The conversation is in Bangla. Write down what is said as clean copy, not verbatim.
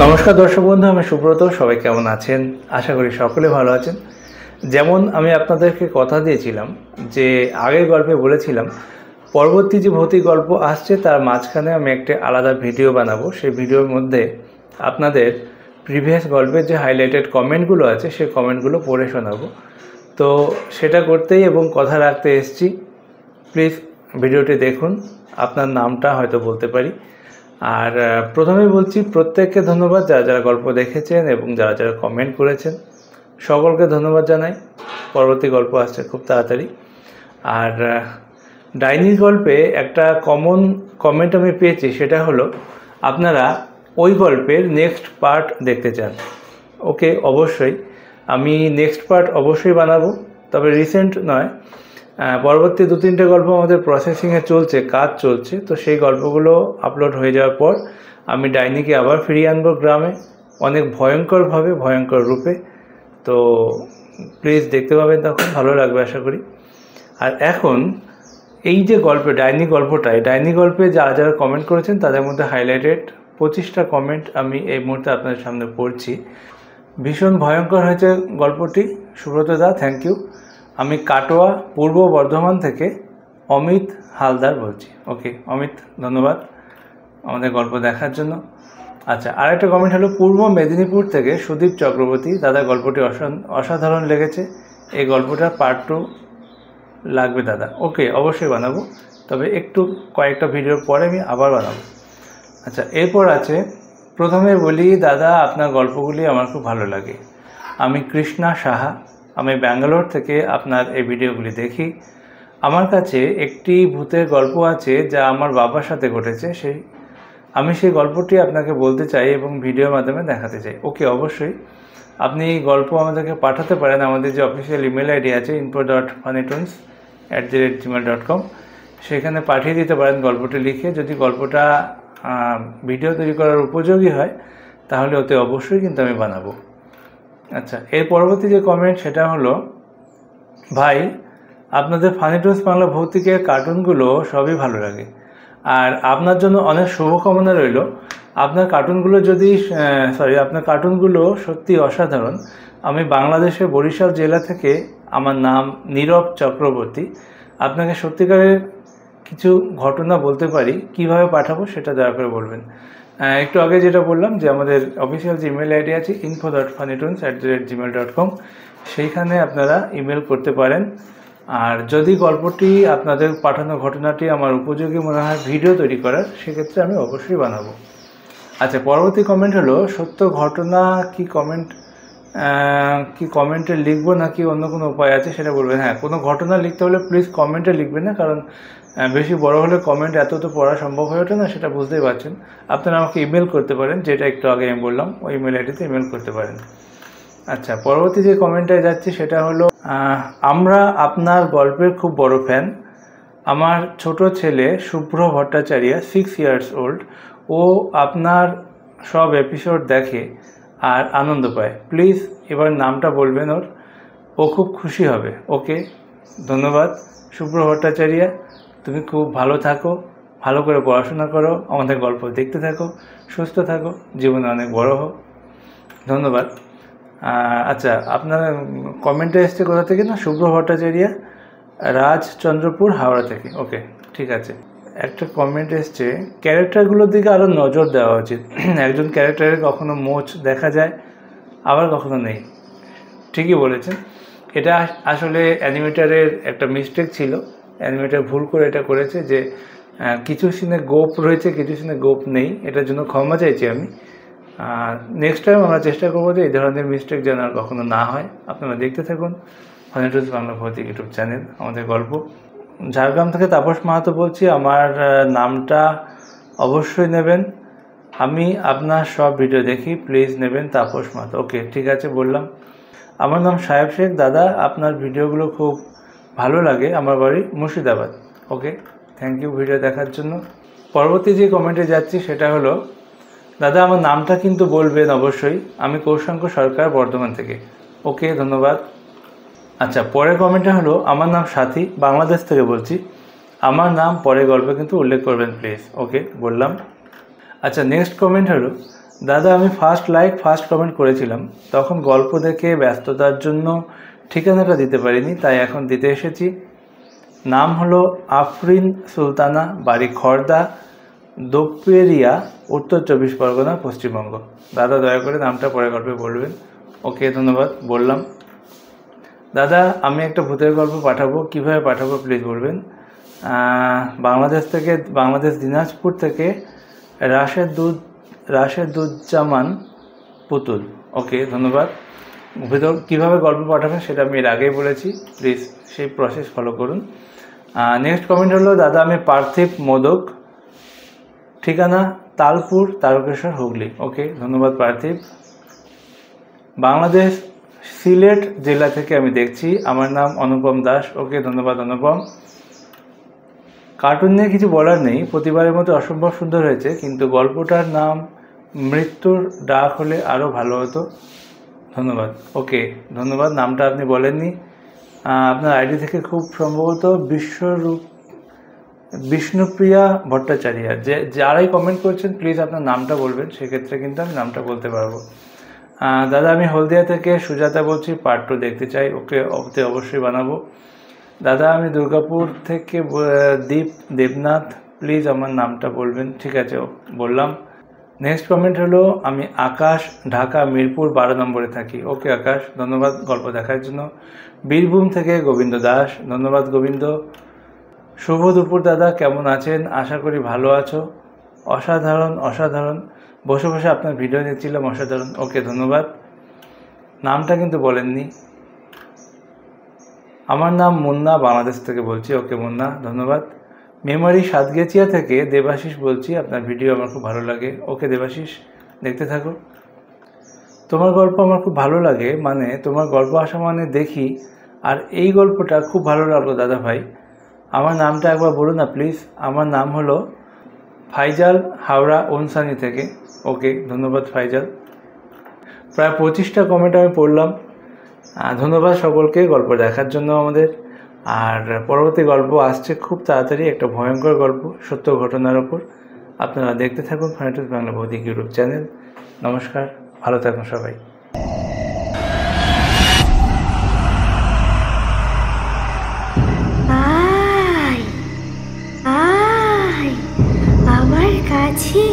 নমস্কার দর্শক বন্ধু, আমি সুব্রত। সবাই কেমন আছেন? আশা করি সকলে ভালো আছেন। যেমন আমি আপনাদেরকে কথা দিয়েছিলাম যে আগের গল্পে বলেছিলাম পরবর্তী যে ভৌতিক গল্প আসছে তার মাঝখানে আমি একটা আলাদা ভিডিও বানাবো। সেই ভিডিওর মধ্যে আপনাদের প্রিভিয়াস গল্পের যে হাইলাইটেড কমেন্টগুলো আছে সেই কমেন্টগুলো পড়ে শোনাবো। তো সেটা করতেই এবং কথা রাখতে এসেছি। প্লিজ ভিডিওটি দেখুন, আপনার নামটা হয়তো বলতে পারি। আর প্রথমেই বলছি প্রত্যেককে ধন্যবাদ, যারা যারা গল্প দেখেছেন এবং যারা যারা কমেন্ট করেছেন সকলকে ধন্যবাদ জানাই। পরবর্তী গল্প আসছে খুব তাড়াতাড়ি। আর ডাইনির গল্পে একটা কমন কমেন্ট আমি পেয়েছি, সেটা হলো আপনারা ওই গল্পের নেক্সট পার্ট দেখতে চান। ওকে, অবশ্যই আমি নেক্সট পার্ট অবশ্যই বানাবো, তবে রিসেন্ট নয়। পরবর্তী 2-3টে গল্প আমাদের প্রসেসিংয়ে চলছে, কাজ চলছে। তো সেই গল্পগুলো আপলোড হয়ে যাওয়ার পর আমি ডাইনিকে আবার ফিরিয়ে আনবো গ্রামে, অনেক ভয়ঙ্করভাবে, ভয়ঙ্কর রূপে। তো প্লিজ দেখতে পাবেন, তখন ভালো লাগবে আশা করি। আর এখন এই যে গল্পে ডাইনি গল্পে যারা যারা কমেন্ট করেছেন তাদের মধ্যে হাইলাইটেড 25টা কমেন্ট আমি এই মুহূর্তে আপনাদের সামনে পড়ছি। ভীষণ ভয়ঙ্কর হয়েছে গল্পটি। সুব্রত দা, থ্যাংক ইউ। আমি কাটোয়া, পূর্ব বর্ধমান থেকে অমিত হালদার বলছি। ওকে অমিত, ধন্যবাদ আমাদের গল্প দেখার জন্য। আচ্ছা, আরেকটা কমেন্ট হলো পূর্ব মেদিনীপুর থেকে সুদীপ চক্রবর্তী। দাদা, গল্পটি অসাধারণ লেগেছে, এই গল্পটা পার্ট 2 লাগবে দাদা। ওকে, অবশ্যই বানাবো, তবে একটু কয়েকটা ভিডিওর পরে আমি আবার বানাবো। আচ্ছা, এরপর আছে, প্রথমে বলি দাদা আপনার গল্পগুলি আমার খুব ভালো লাগে। আমি কৃষ্ণা সাহা, আমি ব্যাঙ্গালোর থেকে আপনার এই ভিডিওগুলি দেখি। আমার কাছে একটি ভূতের গল্প আছে যা আমার বাবার সাথে ঘটেছে। আমি সেই গল্পটি আপনাকে বলতে চাই এবং ভিডিওর মাধ্যমে দেখাতে চাই। ওকে, অবশ্যই আপনি এই গল্প আমাদেরকে পাঠাতে পারেন। আমাদের যে অফিসিয়াল ইমেল আইডি আছে info.funnytunes@gmail.com, সেখানে পাঠিয়ে দিতে পারেন গল্পটি লিখে। যদি গল্পটা ভিডিও তৈরি করার উপযোগী হয় তাহলে ওতে অবশ্যই কিন্তু আমি বানাবো। আচ্ছা, এর পরবর্তী যে কমেন্ট সেটা হলো, ভাই আপনাদের ফানি টুনস বাংলা ভৌতিকের কার্টুনগুলো সবই ভালো লাগে, আর আপনার জন্য অনেক শুভকামনা রইল। আপনার কার্টুনগুলো সত্যি অসাধারণ। আমি বাংলাদেশের বরিশাল জেলা থেকে, আমার নাম নীরব চক্রবর্তী। আপনাকে সত্যিকারের কিছু ঘটনা বলতে পারি, কিভাবে পাঠাবো সেটা দয়া করে বলবেন। একটু আগে যেটা বললাম যে আমাদের অফিসিয়াল যে ইমেল আইডি আছে info.funnytunes@gmail.com, সেইখানে আপনারা ইমেল করতে পারেন। আর যদি গল্পটি আপনাদের পাঠানো ঘটনাটি আমার উপযোগী মনে হয় ভিডিও তৈরি করার, সেক্ষেত্রে আমি অবশ্যই বানাবো। আচ্ছা, পরবর্তী কমেন্ট হলো, সত্য ঘটনা কি কমেন্টে লিখবো নাকি অন্য কোনো উপায় আছে সেটা বলবেন। হ্যাঁ, কোনো ঘটনা লিখতে হলে প্লিজ কমেন্টে লিখবেন না, কারণ বেশি বড় হলে কমেন্ট এত তো পড়া সম্ভব হয়ে ওঠে না, সেটা বুঝতেই পারছেন। আপনারা আমাকে ইমেল করতে পারেন, যেটা একটু আগে আমি বললাম, ওই ইমেল আইডিতে ইমেল করতে পারেন। আচ্ছা, পরবর্তী যে কমেন্টে যাচ্ছি সেটা হলো, আমরা আপনার গল্পের খুব বড় ফ্যান। আমার ছোট ছেলে শুভ্র ভট্টাচার্য, 6 years old, ও আপনার সব এপিসোড দেখে আর আনন্দ পায়। প্লিজ এবার নামটা বলবেন ওর, ও খুব খুশি হবে। ওকে, ধন্যবাদ শুভ্র ভট্টাচার্য। তুমি খুব ভালো থাকো, ভালো করে পড়াশোনা করো, আমাদের গল্প দেখতে থাকো, সুস্থ থাকো, জীবনে অনেক বড় হও। ধন্যবাদ। আচ্ছা, আপনার কমেন্টে এসছে কোথা থেকে না, শুভ্র ভট্টাচার্য, রাজচন্দ্রপুর, হাওড়া থেকে। ওকে, ঠিক আছে। একটা কমেন্ট এসছে, ক্যারেক্টারগুলোর দিকে আরও নজর দেওয়া উচিত। একজন ক্যারেক্টারের কখনো মোচ দেখা যায়, আবার কখনো নেই। ঠিকই বলেছেন। এটা আসলে অ্যানিমেটারের একটা মিস্টেক ছিল। অ্যানিমেটার ভুল করে এটা করেছে যে কিছু সিনে গোপ রয়েছে, কিছু সিনে গোপ নেই। এটার জন্য ক্ষমা চাইছি আমি। নেক্সট টাইম আমরা চেষ্টা করবো যে এই ধরনের মিস্টেক যেন আর কখনো না হয়। আপনারা দেখতে থাকুন ফানি টুনস বাংলা ভৌতিক ইউটিউব চ্যানেল, আমাদের গল্প। ঝাড়গ্রাম থেকে তাপস মাহাতো বলছি। আমার নামটা অবশ্যই নেবেন, আমি আপনার সব ভিডিও দেখি, প্লিজ নেবেন তাপস মাহাতো। ওকে, ঠিক আছে, বললাম। আমার নাম সাহেব শেখ। দাদা আপনার ভিডিওগুলো খুব ভালো লাগে, আমার বাড়ি মুর্শিদাবাদ। ওকে, থ্যাংক ইউ ভিডিও দেখার জন্য। পরবর্তী যে কমেন্টে যাচ্ছি সেটা হলো, দাদা আমার নামটা কিন্তু বলবেন অবশ্যই। আমি কৌশাঙ্ক সরকার, বর্ধমান থেকে। ওকে, ধন্যবাদ। আচ্ছা, পরের কমেন্টটা হলো, আমার নাম সাথী, বাংলাদেশ থেকে বলছি। আমার নাম পরে গল্পে কিন্তু উল্লেখ করবেন প্লিজ। ওকে, বললাম। আচ্ছা, নেক্সট কমেন্ট হলো, দাদা আমি ফার্স্ট লাইক ফার্স্ট কমেন্ট করেছিলাম, তখন গল্প দেখে ব্যস্ততার জন্য ঠিকানাটা দিতে পারিনি, তাই এখন দিতে এসেছি। নাম হলো আফরিন সুলতানা, বাড়ি খড়দা, দোপেরিয়া, উত্তর 24 পরগনা, পশ্চিমবঙ্গ। দাদা দয়া করে নামটা পরে গল্পে বলবেন। ওকে, ধন্যবাদ, বললাম। দাদা আমি একটা ভূতের গল্প পাঠাবো, কিভাবে পাঠাবো প্লিজ বলবেন। বাংলাদেশ দিনাজপুর থেকে রাশেদুজ্জামান পুতুল। ওকে, ধন্যবাদ। ভেতর কীভাবে গল্প পাঠাবেন সেটা আমি এর আগেই বলেছি, প্লিজ সেই প্রসেস ফলো করুন। নেক্সট কমেন্ট হলো, দাদা আমি পার্থিব মোদক, ঠিকানা তালপুর, তারকেশ্বর, হুগলি। ওকে, ধন্যবাদ পার্থিব। বাংলাদেশ সিলেট জেলা থেকে আমি দেখছি, আমার নাম অনুপম দাস। ওকে, ধন্যবাদ অনুপম। কার্টুন নিয়ে কিছু বলার নেই, প্রতিবারের মতো অসম্ভব সুন্দর হয়েছে, কিন্তু গল্পটার নাম মৃত্যুর ডাক হলে আরও ভালো হতো। ধন্যবাদ। ওকে, ধন্যবাদ। নামটা আপনি বলেননি, আপনার আইডি থেকে খুব সম্ভবত বিষ্ণুপ্রিয়া ভট্টাচার্য। যারাই কমেন্ট করছেন প্লিজ আপনার নামটা বলবেন, সেক্ষেত্রে কিন্তু আমি নামটা বলতে পারবো। দাদা আমি হলদিয়া থেকে সুজাতা বলছি, পার্ট 2 দেখতে চাই। ওকে, অবশ্যই বানাবো। দাদা আমি দুর্গাপুর থেকে দেবনাথ, প্লিজ আমার নামটা বলবেন। ঠিক আছে, বললাম। নেক্সট কমেন্ট হলো, আমি আকাশ, ঢাকা মিরপুর 12 নম্বরে থাকি। ওকে আকাশ, ধন্যবাদ গল্প দেখার জন্য। বীরভূম থেকে গোবিন্দ দাস, ধন্যবাদ গোবিন্দ। শুভ দুপুর দাদা, কেমন আছেন? আশা করি ভালো আছো। অসাধারণ অসাধারণ, বসে বসে আপনার ভিডিও দেখছিলাম, অসাধারণ। ওকে, ধন্যবাদ। নামটা কিন্তু বলেননি। আমার নাম মুন্না, বাংলাদেশ থেকে বলছি। ওকে মুন্না, ধন্যবাদ। মেমারি সাতগেছিয়া থেকে দেবাশিস বলছি, আপনার ভিডিও আমার খুব ভালো লাগে। ওকে দেবাশিস, দেখতে থাকো। তোমার গল্প আমার খুব ভালো লাগে, মানে তোমার গল্প আসা মানে দেখি, আর এই গল্পটা খুব ভালো লাগলো দাদা ভাই। আমার নামটা একবার বলুন না প্লিজ। আমার নাম হলো ফাইজাল, হাওড়া ওনসানি থেকে। ওকে, ধন্যবাদ ফাইজাল। প্রায় 25টা কমেন্ট আমি পড়লাম, ধন্যবাদ সকলকে গল্প দেখার জন্য আমাদের। আর পরবর্তী গল্প আসছে খুব তাড়াতাড়ি, একটা ভয়ঙ্কর গল্প সত্য ঘটনার ওপর। আপনারা দেখতে থাকুন ফানিটুথ বাংলা ভৌতিক ইউটিউব চ্যানেল। নমস্কার, ভালো থাকুন সবাই। আমার কাছে